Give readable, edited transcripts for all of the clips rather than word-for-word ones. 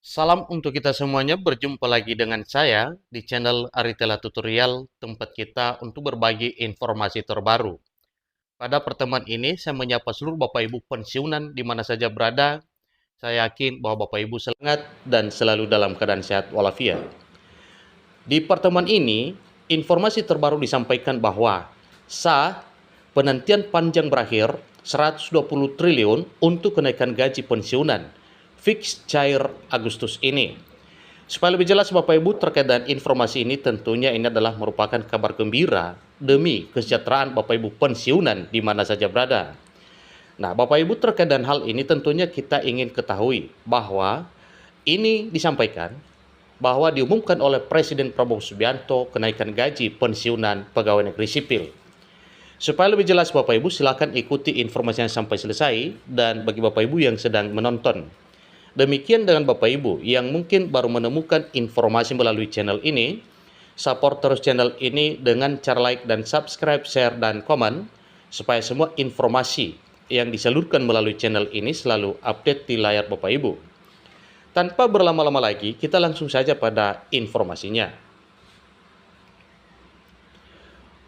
Salam untuk kita semuanya, berjumpa lagi dengan saya di channel Aritela Tutorial, tempat kita untuk berbagi informasi terbaru. Pada pertemuan ini, saya menyapa seluruh Bapak Ibu pensiunan di mana saja berada. Saya yakin bahwa Bapak Ibu semangat dan selalu dalam keadaan sehat walafiat. Di pertemuan ini, informasi terbaru disampaikan bahwa sah penantian panjang berakhir 120 triliun untuk kenaikan gaji pensiunan fix cair Agustus ini. Supaya lebih jelas Bapak Ibu terkait dengan informasi ini, tentunya ini adalah merupakan kabar gembira demi kesejahteraan Bapak Ibu pensiunan di mana saja berada. Nah, Bapak Ibu terkait dengan hal ini tentunya kita ingin ketahui bahwa ini disampaikan bahwa diumumkan oleh Presiden Prabowo Subianto kenaikan gaji pensiunan pegawai negeri sipil. Supaya lebih jelas Bapak Ibu, silakan ikuti informasinya sampai selesai, dan bagi Bapak Ibu yang sedang menonton, demikian dengan Bapak Ibu yang mungkin baru menemukan informasi melalui channel ini, support terus channel ini dengan cara like dan subscribe, share, dan komen, supaya semua informasi yang disalurkan melalui channel ini selalu update di layar Bapak Ibu. Tanpa berlama-lama lagi, kita langsung saja pada informasinya.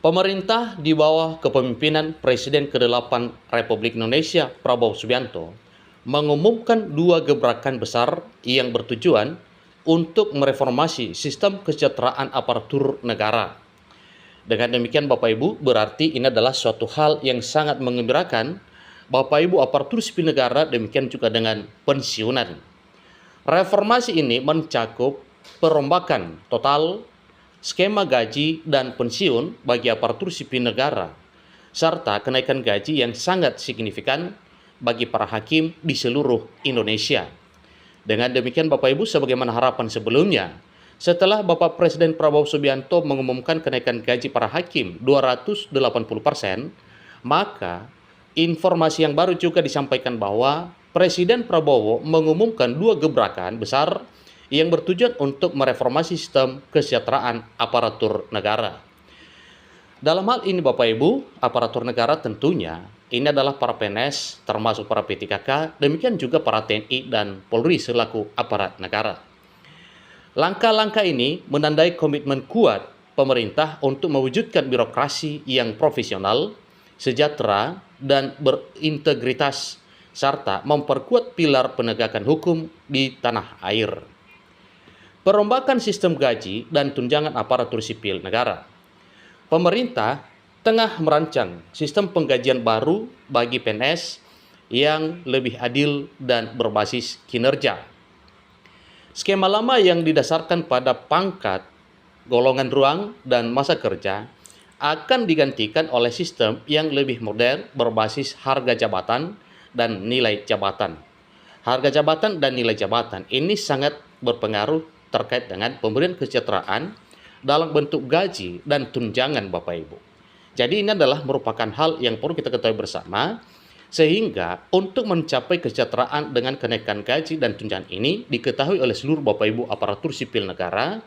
Pemerintah di bawah kepemimpinan Presiden ke-8 Republik Indonesia Prabowo Subianto mengumumkan dua gebrakan besar yang bertujuan untuk mereformasi sistem kesejahteraan aparatur negara. Dengan demikian Bapak Ibu, berarti ini adalah suatu hal yang sangat mengembirakan Bapak Ibu aparatur sipil negara, demikian juga dengan pensiunan. Reformasi ini mencakup perombakan total skema gaji dan pensiun bagi aparatur sipil negara, serta kenaikan gaji yang sangat signifikan bagi para hakim di seluruh Indonesia. Dengan demikian Bapak Ibu, sebagaimana harapan sebelumnya, setelah Bapak Presiden Prabowo Subianto mengumumkan kenaikan gaji para hakim 280%, maka informasi yang baru juga disampaikan bahwa Presiden Prabowo mengumumkan dua gebrakan besar yang bertujuan untuk mereformasi sistem kesejahteraan aparatur negara. Dalam hal ini Bapak Ibu, aparatur negara tentunya ini adalah para PNS, termasuk para P3K, demikian juga para TNI dan Polri selaku aparat negara. Langkah-langkah ini menandai komitmen kuat pemerintah untuk mewujudkan birokrasi yang profesional, sejahtera, dan berintegritas, serta memperkuat pilar penegakan hukum di tanah air. Perombakan sistem gaji dan tunjangan aparatur sipil negara. Pemerintah tengah merancang sistem penggajian baru bagi PNS yang lebih adil dan berbasis kinerja. Skema lama yang didasarkan pada pangkat, golongan ruang, dan masa kerja akan digantikan oleh sistem yang lebih modern berbasis harga jabatan dan nilai jabatan. Harga jabatan dan nilai jabatan ini sangat berpengaruh terkait dengan pemberian kesejahteraan dalam bentuk gaji dan tunjangan Bapak Ibu. Jadi ini adalah merupakan hal yang perlu kita ketahui bersama, sehingga untuk mencapai kesejahteraan dengan kenaikan gaji dan tunjangan ini diketahui oleh seluruh Bapak Ibu aparatur sipil negara,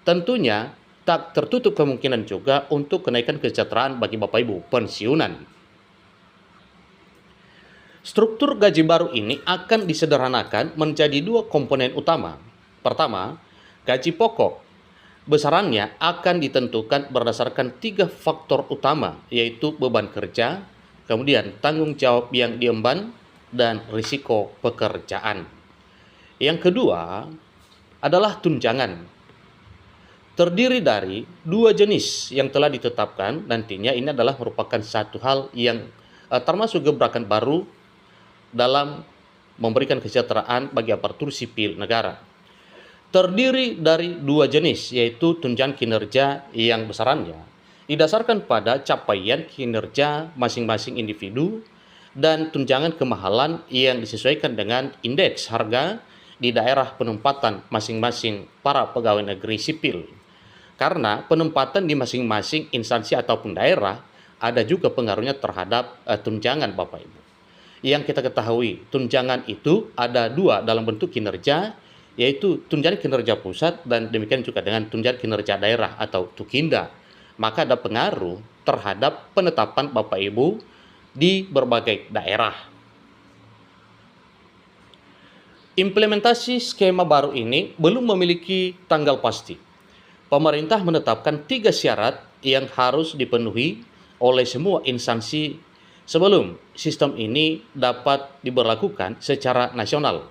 tentunya tak tertutup kemungkinan juga untuk kenaikan kesejahteraan bagi Bapak Ibu pensiunan. Struktur gaji baru ini akan disederhanakan menjadi dua komponen utama. Pertama, gaji pokok. Besarannya akan ditentukan berdasarkan tiga faktor utama, yaitu beban kerja, kemudian tanggung jawab yang diemban, dan risiko pekerjaan. Yang kedua adalah tunjangan. Terdiri dari dua jenis yang telah ditetapkan, nantinya ini adalah merupakan satu hal yang termasuk gebrakan baru dalam memberikan kesejahteraan bagi aparatur sipil negara. Terdiri dari dua jenis, yaitu tunjangan kinerja yang besarannya didasarkan pada capaian kinerja masing-masing individu dan tunjangan kemahalan yang disesuaikan dengan indeks harga di daerah penempatan masing-masing para pegawai negeri sipil. Karena penempatan di masing-masing instansi ataupun daerah ada juga pengaruhnya terhadap tunjangan Bapak Ibu. Yang kita ketahui, tunjangan itu ada dua dalam bentuk kinerja, yaitu tunjangan kinerja pusat dan demikian juga dengan tunjangan kinerja daerah atau Tukinda. Maka ada pengaruh terhadap penetapan Bapak Ibu di berbagai daerah. Implementasi skema baru ini belum memiliki tanggal pasti. Pemerintah menetapkan 3 syarat yang harus dipenuhi oleh semua instansi sebelum sistem ini dapat diberlakukan secara nasional.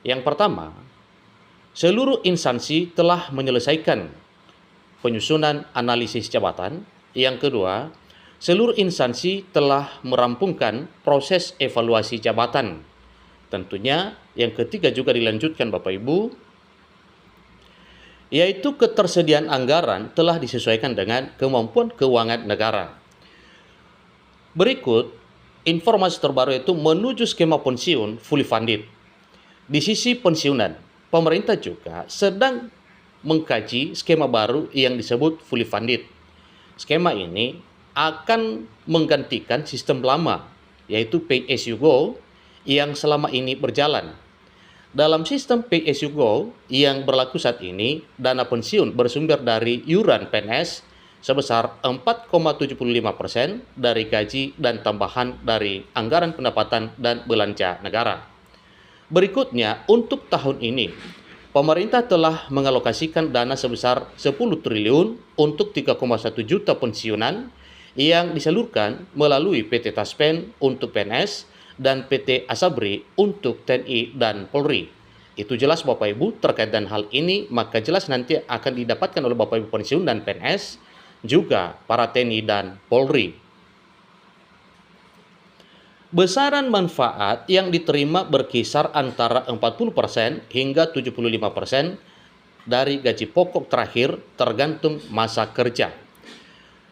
Yang pertama, seluruh instansi telah menyelesaikan penyusunan analisis jabatan. Yang kedua, seluruh instansi telah merampungkan proses evaluasi jabatan. Tentunya yang ketiga juga dilanjutkan Bapak Ibu, yaitu ketersediaan anggaran telah disesuaikan dengan kemampuan keuangan negara. Berikut informasi terbaru itu menuju skema pensiun fully funded. Di sisi pensiunan, pemerintah juga sedang mengkaji skema baru yang disebut fully funded. Skema ini akan menggantikan sistem lama, yaitu pay as you go, yang selama ini berjalan. Dalam sistem pay as you go yang berlaku saat ini, dana pensiun bersumber dari iuran PNS sebesar 4,75% dari gaji dan tambahan dari anggaran pendapatan dan belanja negara. Berikutnya, untuk tahun ini, pemerintah telah mengalokasikan dana sebesar 10 triliun untuk 3,1 juta pensiunan yang disalurkan melalui PT Taspen untuk PNS dan PT Asabri untuk TNI dan Polri. Itu jelas Bapak Ibu terkait dengan hal ini, maka jelas nanti akan didapatkan oleh Bapak Ibu pensiun dan PNS, juga para TNI dan Polri. Besaran manfaat yang diterima berkisar antara 40% hingga 75% dari gaji pokok terakhir tergantung masa kerja.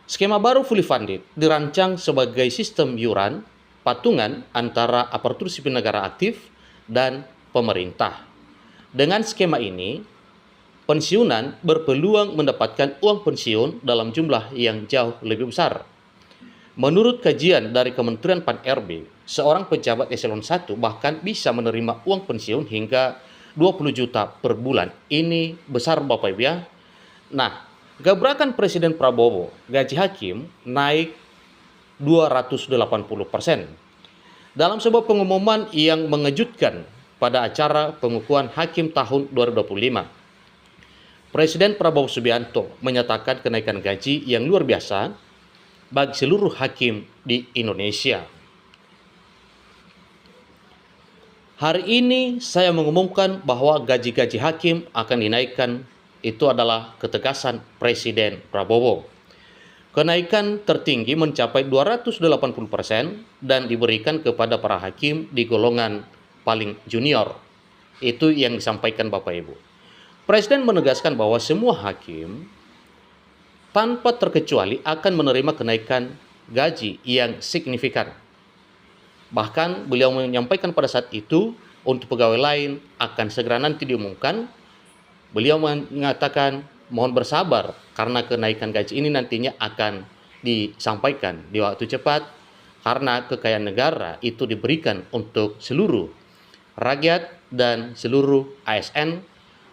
Skema baru fully funded dirancang sebagai sistem iuran patungan antara aparatur sipil negara aktif dan pemerintah. Dengan skema ini, pensiunan berpeluang mendapatkan uang pensiun dalam jumlah yang jauh lebih besar. Menurut kajian dari Kementerian Pan-RB, seorang pejabat eselon 1 bahkan bisa menerima uang pensiun hingga 20 juta per bulan. Ini besar Bapak Ibu ya. Nah, gebrakan Presiden Prabowo, gaji hakim naik 280%. Dalam sebuah pengumuman yang mengejutkan pada acara pengukuhan hakim tahun 2025, Presiden Prabowo Subianto menyatakan kenaikan gaji yang luar biasa bagi seluruh hakim di Indonesia. Hari ini saya mengumumkan bahwa gaji-gaji hakim akan dinaikkan. Itu adalah ketegasan Presiden Prabowo. Kenaikan tertinggi mencapai 280% dan diberikan kepada para hakim di golongan paling junior. Itu yang disampaikan Bapak Ibu. Presiden menegaskan bahwa semua hakim tanpa terkecuali akan menerima kenaikan gaji yang signifikan. Bahkan beliau menyampaikan pada saat itu untuk pegawai lain akan segera nanti diumumkan. Beliau mengatakan mohon bersabar karena kenaikan gaji ini nantinya akan disampaikan di waktu cepat karena kekayaan negara itu diberikan untuk seluruh rakyat dan seluruh ASN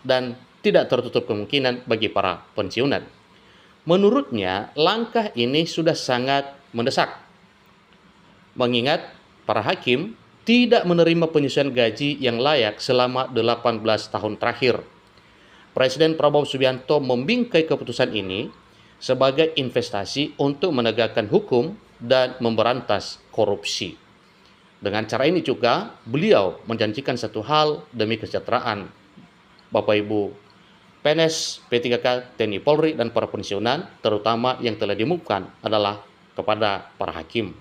dan tidak tertutup kemungkinan bagi para pensiunan. Menurutnya, langkah ini sudah sangat mendesak. Mengingat para hakim tidak menerima penyesuaian gaji yang layak selama 18 tahun terakhir. Presiden Prabowo Subianto membingkai keputusan ini sebagai investasi untuk menegakkan hukum dan memberantas korupsi. Dengan cara ini juga beliau menjanjikan satu hal demi kesejahteraan Bapak Ibu PNS, P3K, TNI Polri, dan para pensiunan, terutama yang telah diumumkan adalah kepada para hakim.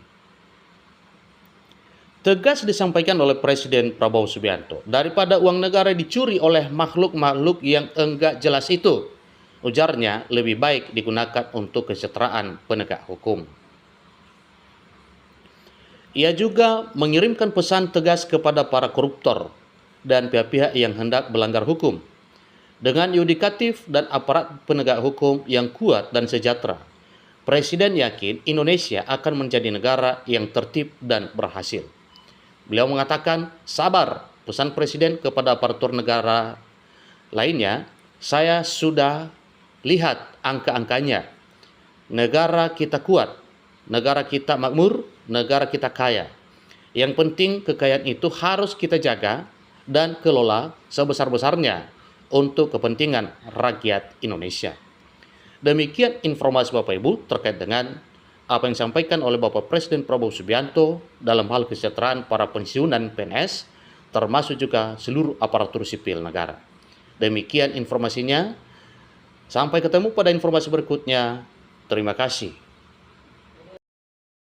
Tegas disampaikan oleh Presiden Prabowo Subianto, daripada uang negara dicuri oleh makhluk-makhluk yang enggak jelas itu, ujarnya lebih baik digunakan untuk kesejahteraan penegak hukum. Ia juga mengirimkan pesan tegas kepada para koruptor dan pihak-pihak yang hendak melanggar hukum. Dengan yudikatif dan aparat penegak hukum yang kuat dan sejahtera, Presiden yakin Indonesia akan menjadi negara yang tertib dan berhasil. Beliau mengatakan, sabar, pesan Presiden kepada aparatur negara lainnya, saya sudah lihat angka-angkanya. Negara kita kuat, negara kita makmur, negara kita kaya. Yang penting kekayaan itu harus kita jaga dan kelola sebesar-besarnya untuk kepentingan rakyat Indonesia. Demikian informasi Bapak Ibu terkait dengan apa yang disampaikan oleh Bapak Presiden Prabowo Subianto dalam hal kesejahteraan para pensiunan PNS, termasuk juga seluruh aparatur sipil negara. Demikian informasinya. Sampai ketemu pada informasi berikutnya. Terima kasih.